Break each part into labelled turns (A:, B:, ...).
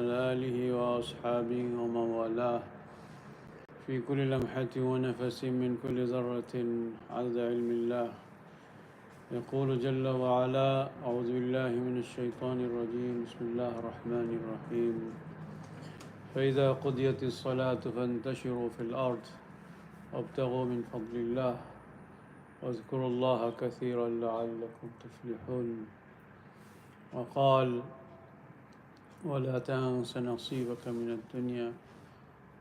A: وعلى آله وأصحابه ومن والاه في كل لمحة ونفس من كل ذرة عدد علم الله. يقول جل وعلا: أعوذ بالله من الشيطان الرجيم. بسم الله الرحمن الرحيم. فإذا قضيت الصلاة فانتشروا في الأرض وابتغوا من فضل الله واذكروا الله كثيرا لعلكم تفلحون. وقال: ولا تنس نصيبك من الدنيا.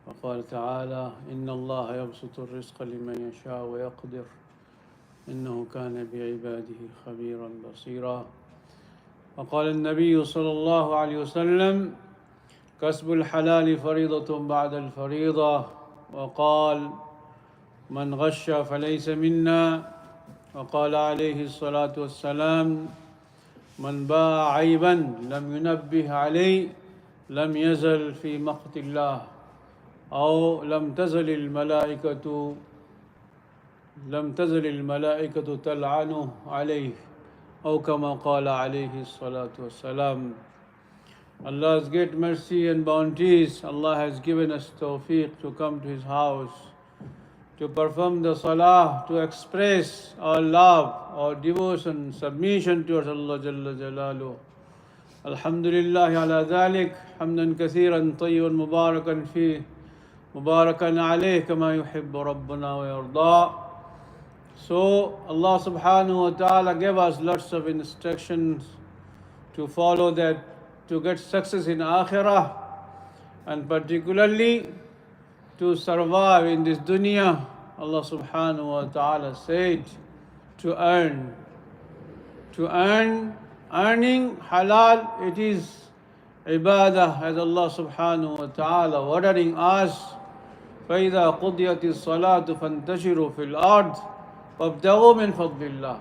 A: وقال تعالى: إن الله يبسط الرزق لمن يشاء ويقدر إنه كان بعباده خبيرا بصيرا. وقال النبي صلى الله عليه وسلم: كسب الحلال فريضة بعد الفريضة. وقال: من غش فليس منا. وقال عليه الصلاة والسلام: من باع عيبا لم ينبه عليه لم يزل في مقت الله، أو لم تزل الملائكة تلعنه عليه، أو كما قال عليه الصلاة والسلام. Allah's great mercy and bounties, Allah has given us tawfiq to come to His house, to perform the salah, to express our love, our devotion, submission towards Allah Jalla Jalaluh. Alhamdulillah ala dhalik, hamdan kathiran tayyiban mubarakan fih, mubarakan alayh kama yuhibbu Rabbuna wa yarda. So Allah subhanahu wa ta'ala gave us lots of instructions to follow that, to get success in akhirah, and particularly to survive in this dunya. Allah subhanahu wa ta'ala said to earn. Earning halal, it is ibadah, as Allah subhanahu wa ta'ala ordering us. فَإِذَا قُضِيَتِ الصَّلَاةُ فَانْتَشِرُوا فِي الْأَرْضِ وَابْتَغُوا مِنْ فَضْلِ اللَّهِ.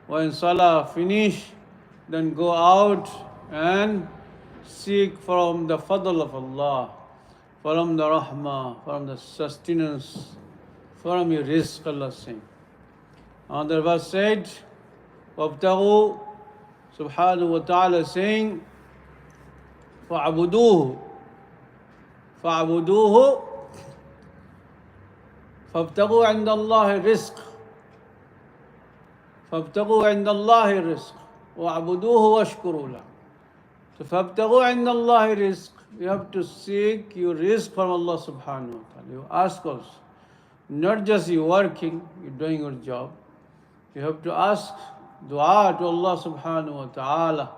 A: When salah finish, then go out and seek from the fadl of Allah, from the rahmah, from the sustenance, from your rizq, Allah saying. Another verse said, وَابْتَغُوا, subhanahu wa ta'ala saying, فَعْبُدُوهُ فَابْتَغُوا عِنْدَ اللَّهِ الرِّزْقِ فَابْتَغُوا عِنْدَ اللَّهِ الرِّزْقِ وَاعْبُدُوهُ وَاشْكُرُوا لَهُ. So فَابْتَغُوا عِنْدَ اللَّهِ الرِّزْقِ, you have to seek your rizq from Allah subhanahu wa ta'ala. You ask us, not just you working, you're doing your job. You have to ask dua to Allah subhanahu wa ta'ala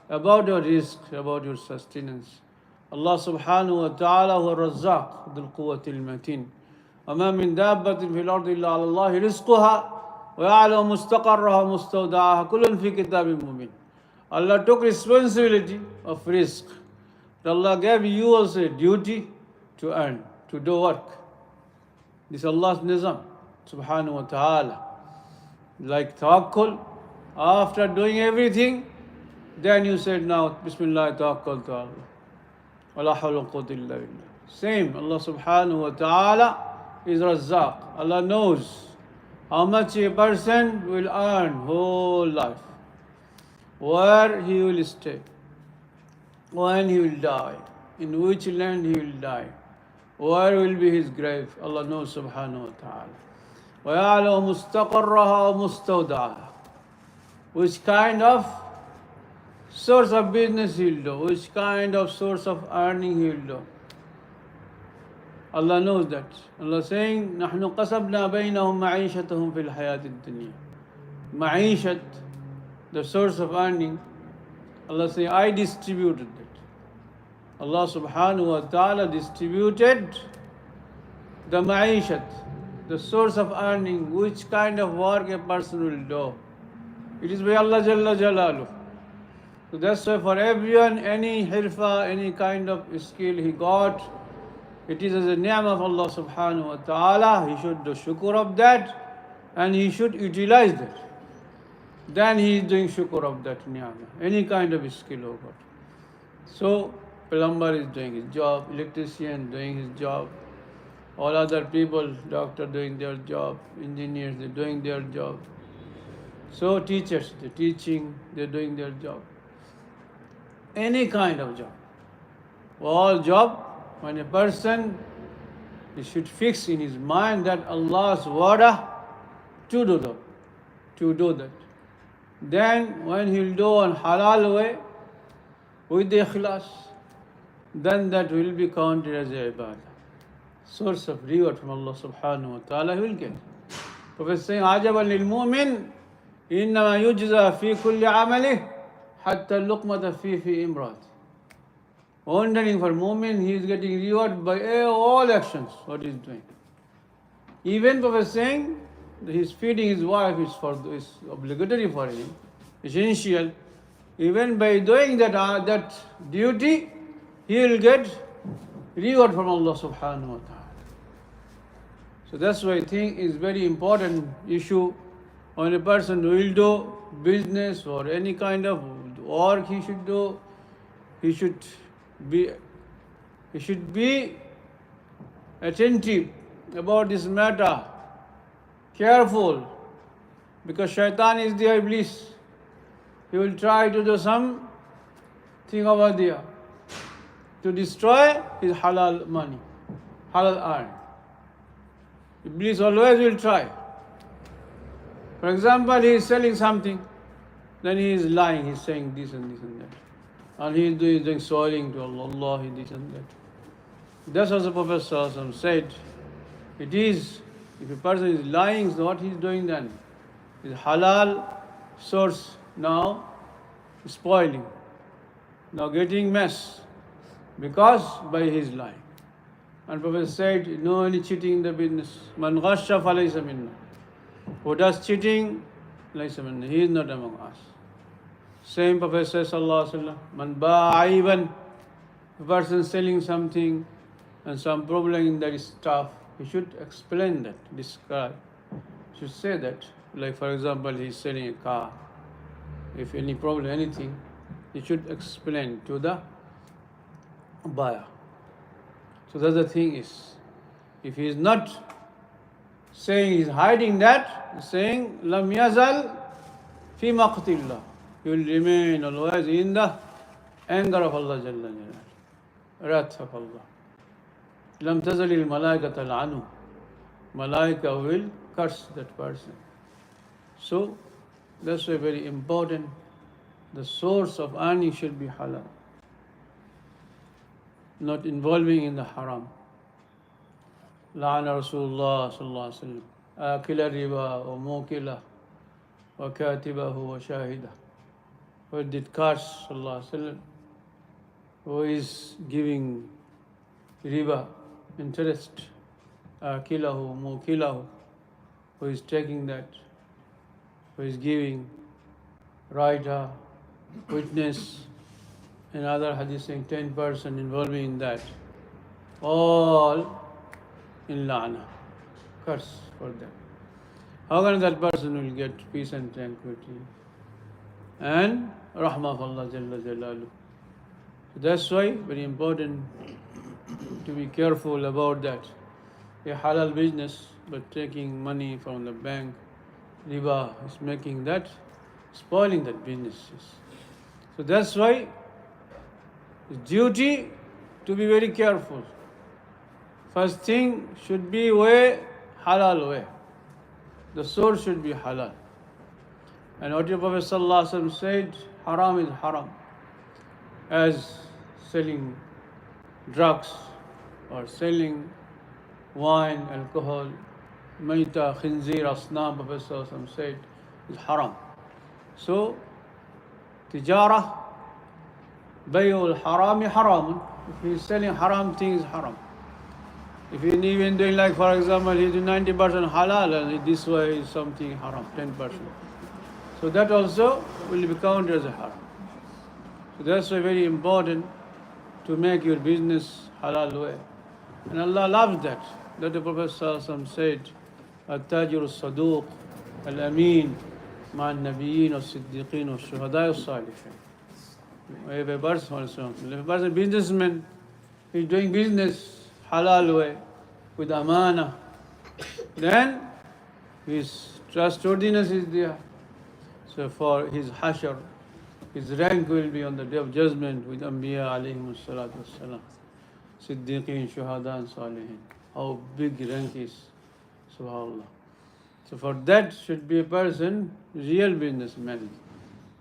A: about your rizq, about your sustenance. Allah subhanahu wa ta'ala huwa razzaq dhul quwwati al-matin. وَمَا مِن دَابَّةٍ فِي الْأَرْضِ إِلَّا عَلَى اللَّهِ رِزْقُهَا وَيَعْلَمُ مُسْتَقَرَّهَا وَمُسْتَوْدَعَهَا كُلٌّ فِي كِتَابٍ مُبِينٍ. Allah took responsibility of rizq. Allah gave you also a duty to earn, to do work. This is Allah's nizam, subhanahu wa ta'ala. Like tawakkul, after doing everything, then you said, now, Bismillah, tawakkul to Allah. Wala hawla quwwata illa billah. Same, Allah subhanahu wa ta'ala is Razzaq. Allah knows how much a person will earn whole life, where he will stay, when he will die, in which land he will die, where will be his grave. Allah knows subhanahu wa ta'ala. وَيَعْلَمُ مُسْتَقَرَّهَا وَمُسْتَوْدَعَهَا. Which kind of source of business he will do, which kind of source of earning he will do. Allah knows that. Allah saying, نَحْنُ قَسَبْنَا بَيْنَهُمْ مَعِيشَتَهُمْ فِي الْحَيَاةِ الدُّنْيَا. Ma'ishat, the source of earning. Allah saying, I distributed it. Allah subhanahu wa ta'ala distributed the ma'ishat, the source of earning, which kind of work a person will do. It is by Allah Jalla Jalaluh. So that's why for everyone, any hirfa, any kind of skill he got, it is as a ni'mah of Allah subhanahu wa ta'ala. He should do shukr of that, and he should utilize that. Then he is doing shukr of that ni'mah, any kind of skill he got. So plumber is doing his job, electrician doing his job, all other people, doctor doing their job, engineers, they're doing their job. So teachers, they're teaching, they're doing their job. Any kind of job. All job, when a person, he should fix in his mind that Allah's order to do that, to do that. Then when he'll do on halal way, with the ikhlas, then that will be counted as a ibadah. Source of reward from Allah subhanahu wa ta'ala he will get. Prophet saying, Ajaban lil mu'min, innama yujza fi kulli amalih, hatta luqmata fi imrat. Wondering for mu'min, he is getting reward by all actions, what he is doing. Even Prophet saying, he is feeding his wife is obligatory for him, essential. Even by doing that duty, he will get reward from Allah subhanahu wa ta'ala. So that's why I think is very important issue when a person will do business or any kind of work he should do, he should be attentive about this matter, careful, because shaitan is there, iblis. He will try to do something over there to destroy his halal money, halal earn. Iblis always will try. For example, he is selling something, then he is lying, he is saying this and this and that. And he is doing swearing to Allah, he this and that. That's what the Prophet ﷺ said. It is, if a person is lying, so what he is doing then? His halal source now spoiling, now getting mess, because by his lying. And Prophet said, no any cheating in the business. Man ghasha falaysa minna. Who does cheating, laysa minna. He is not among us. Same Prophet says, sallallahu alaihi wasallam, man ba'iban, a person selling something and some problem in that stuff, he should explain that, describe. He should say that. Like for example, he is selling a car. If any problem, anything, he should explain to the buyer. So that's the thing is, if he is not saying, he is hiding that, he is saying, lam yazal fi maqtillah. He will remain always in the anger of Allah Jalla Jalla, wrath of Allah. Lam tazalil malaikata al'anu. Malaika will curse that person. So that's why very important. The source of earning should be halal, not involving in the haram. La'ana Rasulullah sallallahu alaihi wasallam akila riba wa mukila wa katibahu wa shahida. Who did curse sallallahu alaihi wasallam, who is giving riba, interest, akilahu, mukilahu, who is taking that, who is giving, writer, witness, and other hadith saying 10% involving in that, all in la'na, curse for them. How can that person will get peace and tranquility and rahmah of Allah Jalla Jalaluhu? So that's why very important to be careful about that. A halal business, but taking money from the bank, riba is making that, spoiling that businesses. So that's why it's duty to be very careful. First thing should be way, halal way. The source should be halal. And what your Prophet sallallahu alaihi wasallam said, haram is haram. As selling drugs or selling wine, alcohol, maita, khinzir, asnam, Prophet sallallahu alaihi wasallam said, is haram. So, tijara, bay'ul harami haramun. If he is selling haram things, haram. If he is even doing, like for example, he is doing 90% halal and this way is something haram, 10%. So that also will be counted as a haram. So that's why very important to make your business halal way. And Allah loves that. That the Prophet ﷺ said, At-tajir al-saduq, al-amin, ma'an nabiyyin al-siddiqeen al-shuhada al-salihin. If a person, businessman, is doing business halal way, with amana, then his trustworthiness is there. So for his hashar, his rank will be on the day of judgment with Anbiya alayhim salatu wassalam, Siddiqeen, Shuhada and Salihin. How big rank is, subhanAllah. So for that should be a person, real businessman,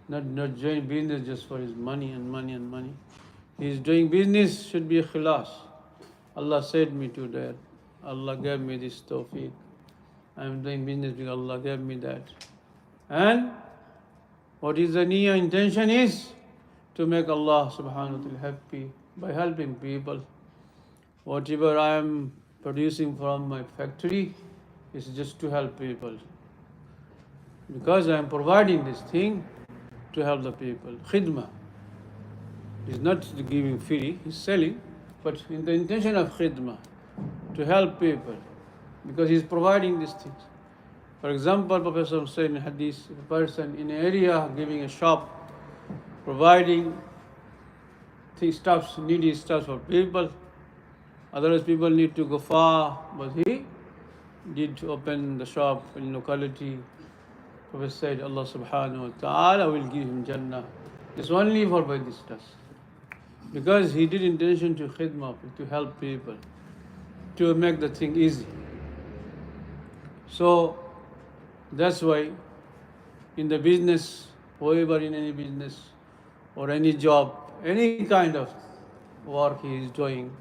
A: not doing business just for his money and money and money. He is doing business, should be ikhlas. Allah said me to that. Allah gave me this tawfiq. I am doing business because Allah gave me that. And what is the niyyah intention is to make Allah subhanahu wa ta'ala happy by helping people. Whatever I am producing from my factory is just to help people. Because I am providing this thing to help the people. Khidmah. He's not giving free, he's selling, but in the intention of khidmah, to help people, because he's providing these things. For example, Prophet said in hadith, if a person in an area giving a shop, providing stuffs, needy stuff for people, otherwise people need to go far, but he did open the shop in locality. Prophet said, Allah subhanahu wa ta'ala will give him Jannah. It's only for by this stuff. Because he did intention to khidmah, to help people, to make the thing easy. So that's why in the business, whoever in any business or any job, any kind of work he is doing,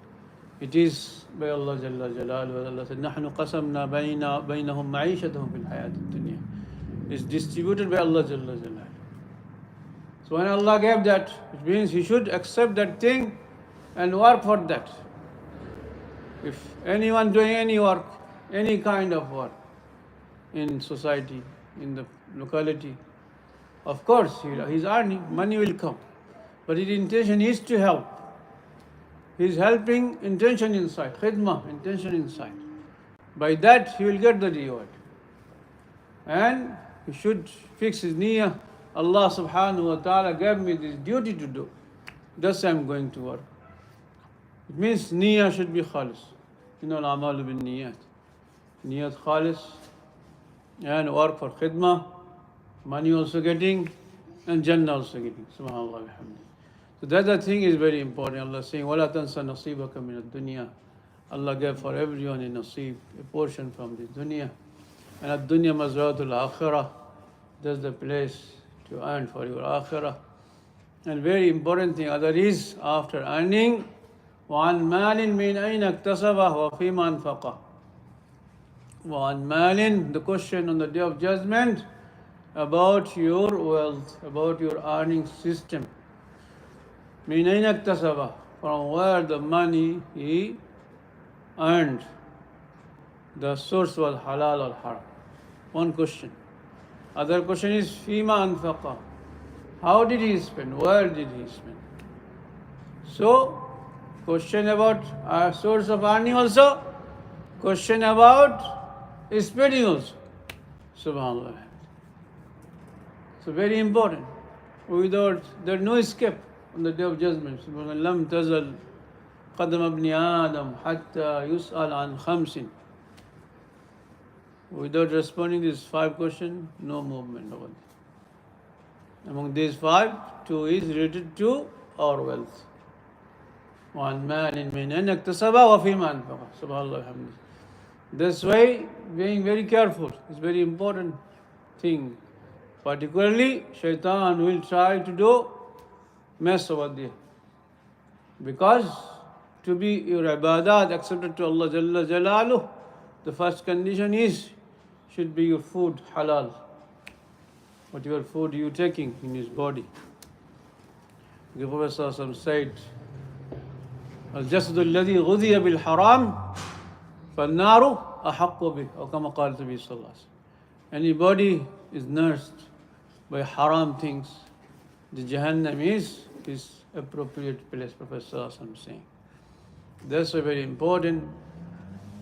A: it is by Allah Jalla Jalaluhu. Allah said, نَحْنُ قَسَمْنَا بَيْنَهُمْ مَعِيشَتَهُمْ فِي الْحَيَاةِ الدُّنْيَا. It's distributed by Allah Jalla Jalaluhu. So when Allah gave that, it means he should accept that thing and work for that. If anyone doing any work, any kind of work in society, in the locality, of course he's earning, money will come. But his intention is to help. He's helping, intention inside, khidmah, intention inside. By that he will get the reward. And he should fix his niyyah. Allah subhanahu wa ta'ala gave me this duty to do. Thus I am going to work. It means niyyah should be khalis. Al-amalu bin niyyat. Niyyat khalis. And work for khidmah. Money also getting. And Jannah also getting. Subhanallah alhamdulillah. So that the thing is very important. Allah is saying, وَلَا تَنْسَ نَصِيبَكَ مِنَ الدُّنْيَا. Allah gave for everyone a nasib, a portion from this dunya. And ad-dunya mazratul akhirah. That's the place to earn for your akhirah. And very important thing, other is after earning, وَعَنْ مَالٍ مِنْ أَيْنَ اكْتَسَبَهُ وَفِيمَ أَنْفَقَهُ. وَعَنْ مَالٍ, the question on the day of judgment about your wealth, about your earning system. مِنْ أَيْنَ اكْتَسَبَهُ, from where the money he earned. The source was halal or haram. One question. Other question is Fima anfaqa. How did he spend? Where did he spend? So, question about our source of earning also. Question about spending also. Subhanallah. So very important. Without, there is no escape on the day of judgment. Lam tazal qadam ibn Adam hatta yus'al an khamsin. Without responding these 5 questions, no movement over there. Among these 5, 2 is related to our wealth. وَعَنْ مَالٍ مِنْ أَنْ اكْتَسَبَ وَفِيمَ أَنْفَقَ. Subhanallah alhamdulillah. That's why being very careful is very important thing. Particularly, shaitan will try to do mess over there. Because to be your ibadat accepted to Allah Jalla Jalaluhu, the first condition is should be your food halal. Whatever food you taking in his body. The Prophet said, Al-jasadu alladhi ghudhiya bil haram fal-naru ahaqqu bih. Or kama qala Nabi sallallahu alaihi wasallam. Anybody is nursed by haram things, the Jahannam is his appropriate place, Prophet sallallahu alaihi wasallam saying. That's very important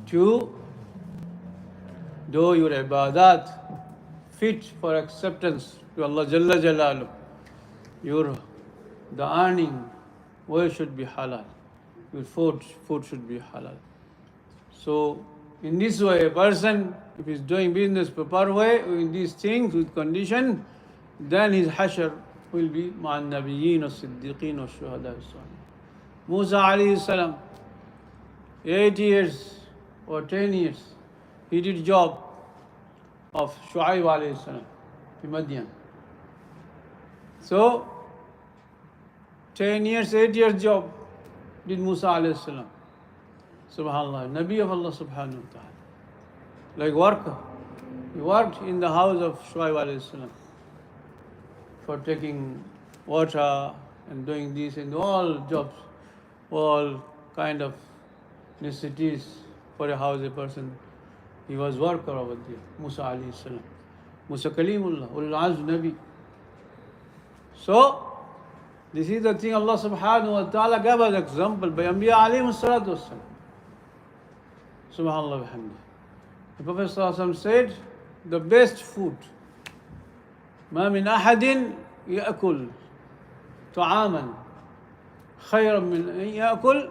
A: to do your ibadat fit for acceptance to Allah Jalla Jalaluhu. The earning way should be halal. Your food should be halal. So in this way, a person, if he's doing business proper way, in these things with condition, then his hashr will be مع النبيين والصديقين والشهداء والصالحين. Musa alayhi salam, 8 years or 10 years, he did job of Shu'aib alayhi salam in Madian. So, 10 years, 8 years job did Musa alayhi salam. Subhanallah, Nabi of Allah subhanahu wa ta'ala. Like worker. He worked in the house of Shu'aib alayhi salam for taking water and doing this and all jobs, all kind of necessities for a house, a person. He was worker over there, Musa alayhi salam. Musa Kalimullah, Ulul Azm Nabi. So, this is the thing Allah subhanahu wa ta'ala gave us example by Anbiya alayhi salatu wassalam. Subhanallah wa hamdi. The Prophet sallallahu alayhi wa sallam said, the best food, ما من أحد يأكل طعاما خيرا من أن يأكل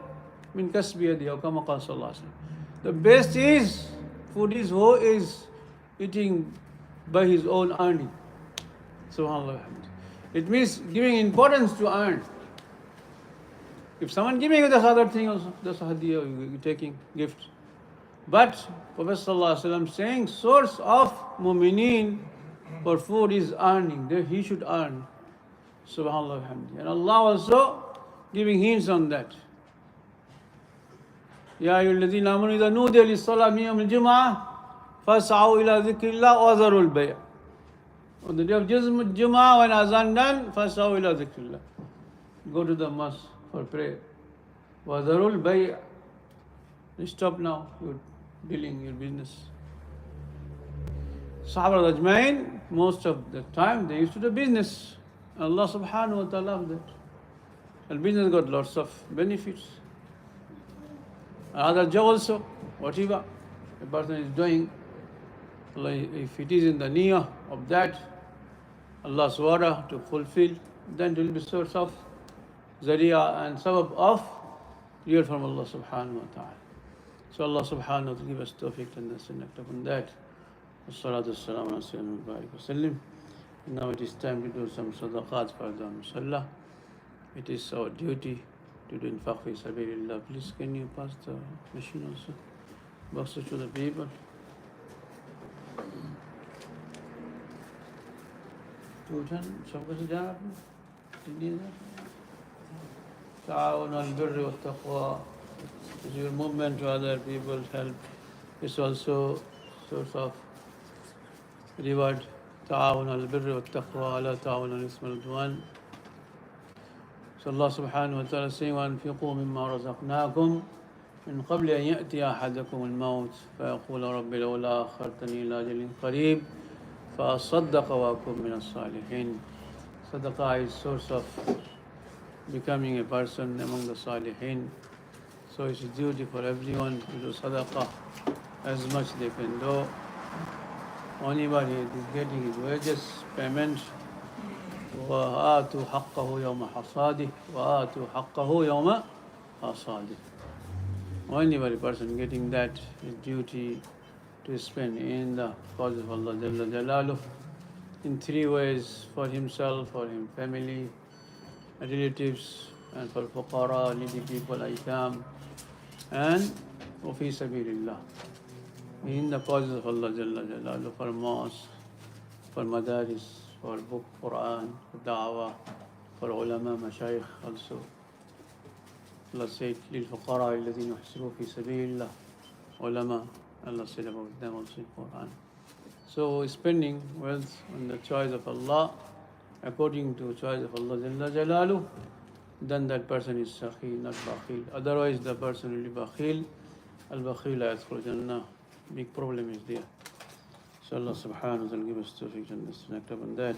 A: من كسب يده أو كما قال صلى الله عليه وسلم. The best is food is who is eating by his own earning. Subhanallah. It means giving importance to earn. If someone giving you this other thing also, that's a hadiyah, you're taking gifts. But Prophet sallallahu alaihi wasallam saying source of mu'mineen for food is earning. That he should earn. Subhanallah. And Allah also giving hints on that. يا أيها الذين آمنوا إذا نودي للصلاة من يوم الجمعة فاسعوا إلى ذكر الله وذروا البيع. On the day of Jummah, when Azan done, فاسعوا إلى ذكر الله. Go to the mosque for prayer. وذروا البيع. Stop now. You're dealing your business. Sahaba Ajmain, most of the time they used to do business. Allah subhanahu wa ta'ala loved that. And business got lots of benefits. Another job also, whatever a person is doing, if it is in the niyyah of that, Allah's wa'ada to fulfill, then it will be source of zariya and sabab of reward from Allah subhanahu wa ta'ala. So Allah subhanahu wa ta'ala give us tawfiq and act upon that. Wassalatu wassalamu ala sayyidina Mubarak wa sallim. Now it is time to do some sadaqat for the Musalla. It is our duty to do infaq fi sabilillah. Please can you pass the machine also? Box it to the people. सबको से जाना आपने تعاون البر والتقوى. Is your movement to other people help is also source of reward. تعاون البر والتقوى لا تعاون الإثم والعدوان. So Allah subhanahu wa ta'ala saying وأنفقوا مما رزقناكم من قبل أن يأتي أحدكم الموت فيقول رب لولا أخرتني إلى أجل قريب فأصدق وأكن من الصالحين. Sadaqah is source of becoming a person among the Salihin. So it's a duty for everyone to do sadaqah as much they can do. Anybody is getting his wages, payment, وآتوا حقه يوم حصاده وآتوا حقه يوم حصاده. Anybody person getting that is duty to spend in the cause of Allah Jalla Jalaluh in 3 ways: for himself, for his family, relatives, and for fuqara, needy people, aitam, and fi sabilillah. In the causes of Allah Jalla Jalaluh, for mosque, for madaris, for book, Quran, for da'wah, for ulama, mashayikh also. Allah said, لِلْفُقَرَاءِ الَّذِينَ يُحْسِرُوا فِي سَبِيلِ اللَّهِ. Ulama, Allah said about them also in Quran. So spending wealth on the choice of Allah, according to choice of Allah Jalla Jalaluh, then that person is Sakhi, not Bakhil. Otherwise the person will be Bakhil. Al-Bakhil la yadkhul Jannah. Big problem is there. So Allah subhanahu wa ta'ala give us tawfiq and act upon that.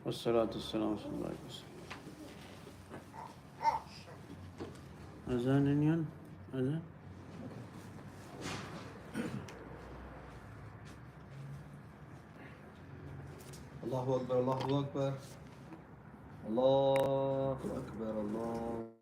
A: Wassalatu wassalamu ala Azan Indian? Azan?
B: Allahu Akbar, Allahu Akbar. Allahu Akbar, Allah.